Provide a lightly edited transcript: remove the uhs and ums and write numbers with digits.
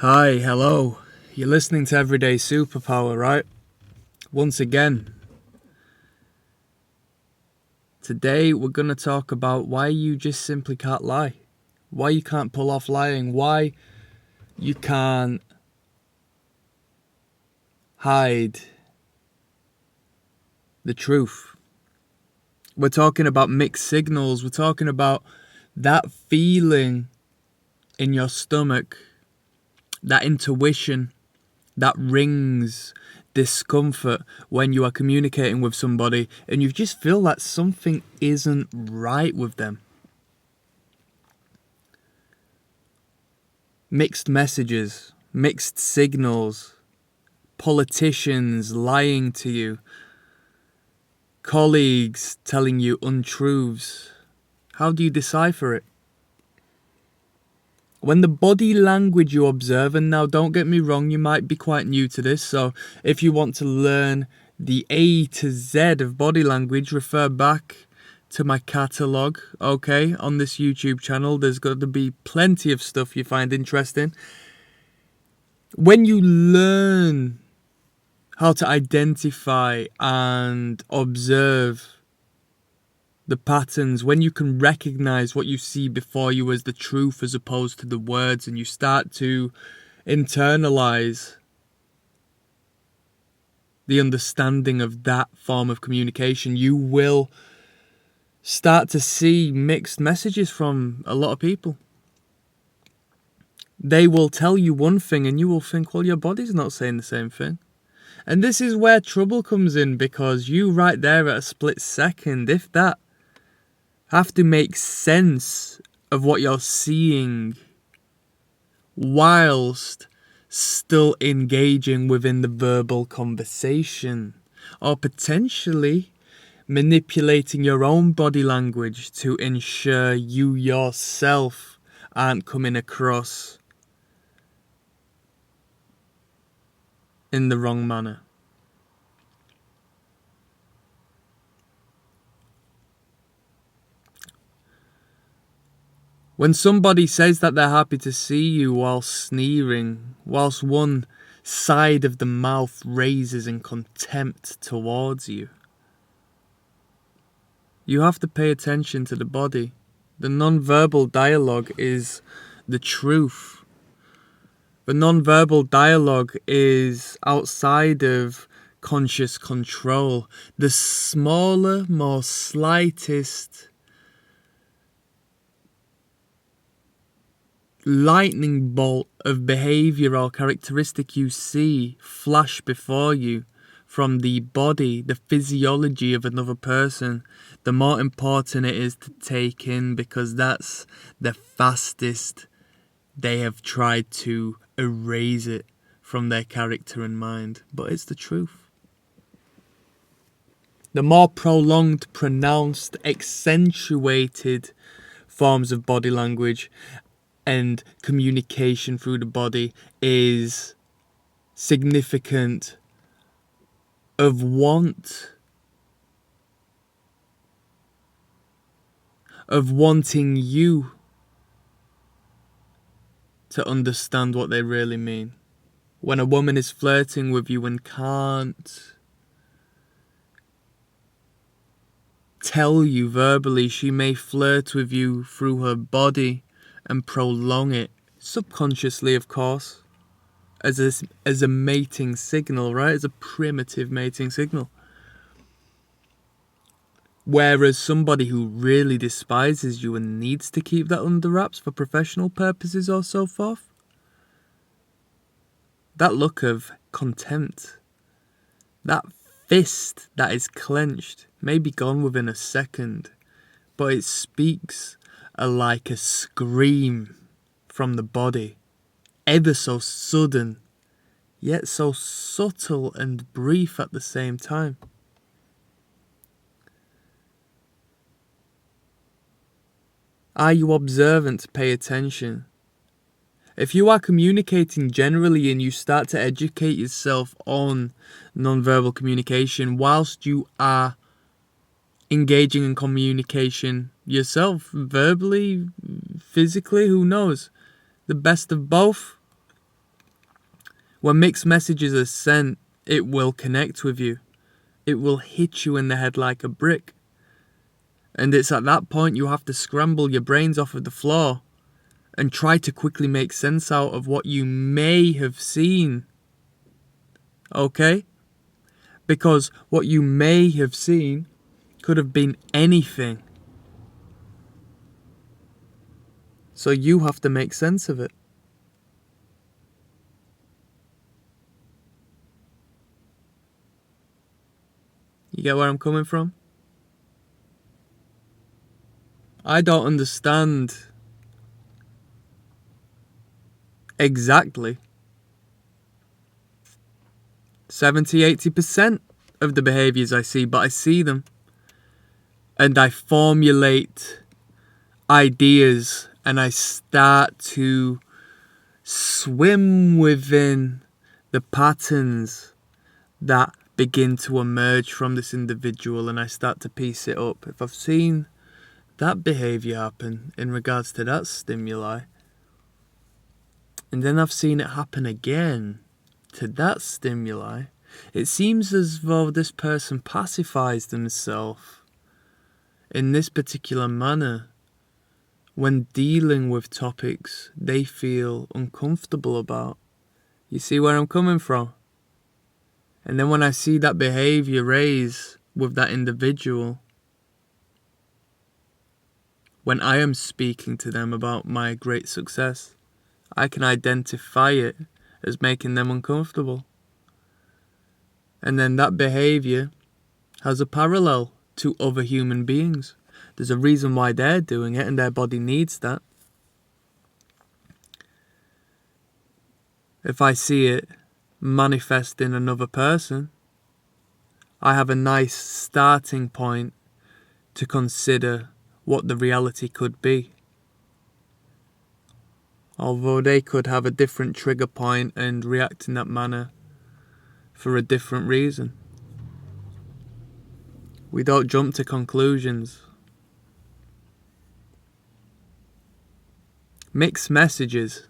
Hi, hello. You're listening to Everyday Superpower, right? Once again, today we're going to talk about why you just simply can't lie. Why you can't pull off lying. Why you can't hide the truth. We're talking about mixed signals. We're talking about that feeling in your stomach, that intuition that rings discomfort when you are communicating with somebody and you just feel that something isn't right with them. Mixed messages, mixed signals, politicians lying to you, colleagues telling you untruths. How do you decipher it? When the body language you observe, and now don't get me wrong, you might be quite new to this, so if you want to learn the A to Z of body language, refer back to my catalogue, okay, on this YouTube channel. There's got to be plenty of stuff you find interesting. When you learn how to identify and observe the patterns, when you can recognize what you see before you as the truth as opposed to the words, and you start to internalize the understanding of that form of communication, you will start to see mixed messages from a lot of people. They will tell you one thing and you will think, well, your body's not saying the same thing. And this is where trouble comes in, because you right there at a split second, if that, have to make sense of what you're seeing whilst still engaging within the verbal conversation, or potentially manipulating your own body language to ensure you yourself aren't coming across in the wrong manner. When somebody says that they're happy to see you whilst sneering, whilst one side of the mouth raises in contempt towards you, you have to pay attention to the body. The non-verbal dialogue is the truth. The non-verbal dialogue is outside of conscious control. The smaller, more slightest lightning bolt of behavior or characteristic you see flash before you from the body, the physiology of another person, the more important it is to take in, because that's the fastest they have tried to erase it from their character and mind. But it's the truth. The more prolonged, pronounced, accentuated forms of body language and communication through the body is significant of wanting you to understand what they really mean. When a woman is flirting with you and can't tell you verbally, she may flirt with you through her body and prolong it, subconsciously of course, as a mating signal, right? As a primitive mating signal. Whereas somebody who really despises you and needs to keep that under wraps for professional purposes or so forth, that look of contempt, that fist that is clenched, may be gone within a second, but it speaks like a scream from the body, ever so sudden, yet so subtle and brief at the same time. Are you observant to pay attention? If you are communicating generally and you start to educate yourself on non-verbal communication whilst you are engaging in communication yourself, verbally, physically, who knows? The best of both, When mixed messages are sent, it will connect with you. It will hit you in the head like a brick. And it's at that point you have to scramble your brains off of the floor and try to quickly make sense out of what you may have seen. Okay? Because what you may have seen could have been anything. So you have to make sense of it. You get where I'm coming from? I don't understand exactly 70-80% of the behaviors I see, but I see them. And I formulate ideas and I start to swim within the patterns that begin to emerge from this individual, and I start to piece it up. If I've seen that behavior happen in regards to that stimuli, and then I've seen it happen again to that stimuli, it seems as though this person pacifies themselves in this particular manner when dealing with topics they feel uncomfortable about. You see where I'm coming from? And then when I see that behavior raise with that individual, when I am speaking to them about my great success, I can identify it as making them uncomfortable. And then that behavior has a parallel to other human beings. There's a reason why they're doing it, and their body needs that. If I see it manifest in another person, I have a nice starting point to consider what the reality could be. Although they could have a different trigger point and react in that manner for a different reason. We don't jump to conclusions. Mixed messages